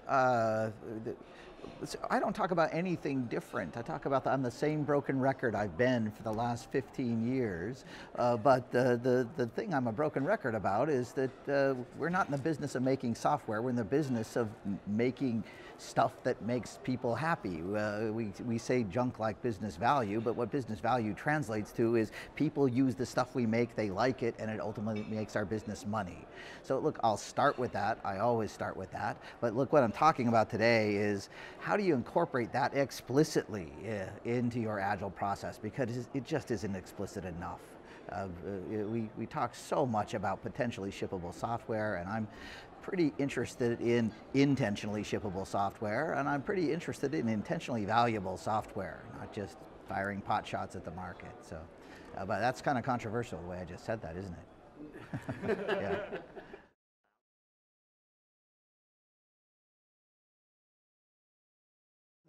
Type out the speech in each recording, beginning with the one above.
I don't talk about anything different. I talk about I'm the same broken record I've been for the last 15 years. But the thing I'm a broken record about is that we're not in the business of making software. We're in the business of making stuff that makes people happy. We say junk like business value, but what business value translates to is people use the stuff we make, they like it, and it ultimately makes our business money. So look, I'll start with that. I always start with that. But look, what I'm talking about today is how do you incorporate that explicitly into your Agile process? Because it just isn't explicit enough. We talk so much about potentially shippable software, and I'm pretty interested in intentionally shippable software, and I'm pretty interested in intentionally valuable software, not just firing pot shots at the market. So, but that's kind of controversial the way I just said that, isn't it? Yeah.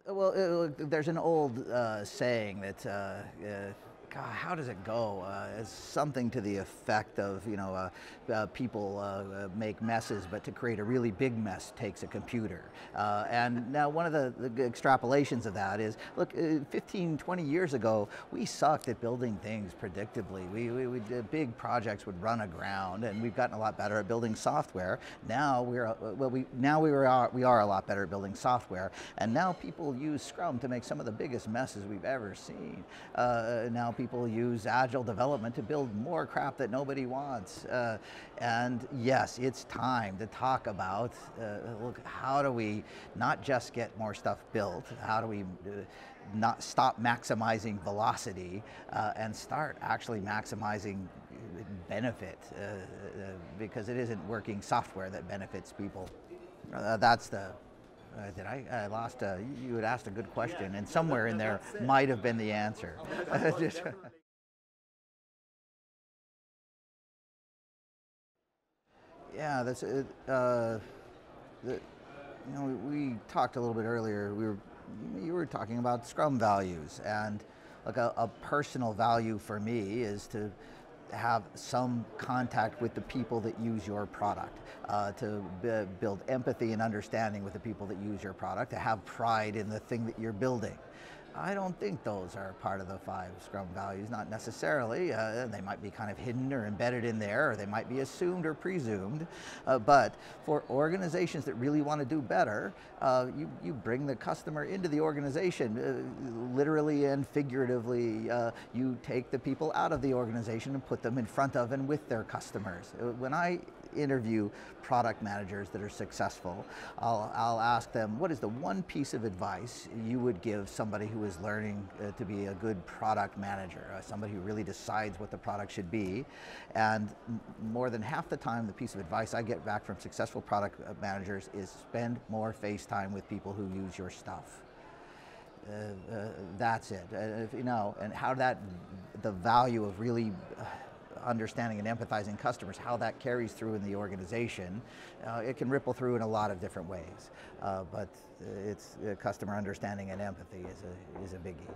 Well, there's an old saying that, God, how does it go? It's something to the effect of, people make messes, but to create a really big mess takes a computer. And now one of the extrapolations of that is, look, 15, 20 years ago, we sucked at building things predictably. We did big projects would run aground, and we've gotten a lot better at building software. Now we are a lot better at building software, and now people use Scrum to make some of the biggest messes we've ever seen. Now people use Agile development to build more crap that nobody wants. And yes, it's time to talk about, look, how do we not just get more stuff built, how do we not stop maximizing velocity and start actually maximizing benefit, because it isn't working software that benefits people. That's the I lost. You had asked a good question, and somewhere in there might have been the answer. Yeah, that's it. We talked a little bit earlier. You were talking about Scrum values, and like a personal value for me is to have some contact with the people that use your product, to build empathy and understanding with the people that use your product, to have pride in the thing that you're building. I don't think those are part of the 5 Scrum values, not necessarily. They might be kind of hidden or embedded in there, or they might be assumed or presumed. But for organizations that really want to do better, you bring the customer into the organization, literally and figuratively. You take the people out of the organization and put them in front of and with their customers. When I interview product managers that are successful, I'll ask them, what is the one piece of advice you would give somebody who is learning to be a good product manager, somebody who really decides what the product should be? And more than half the time, the piece of advice I get back from successful product managers is spend more face time with people who use your stuff. That's it. And how the value of really understanding and empathizing customers, how that carries through in the organization. It can ripple through in a lot of different ways, but it's customer understanding and empathy is a biggie.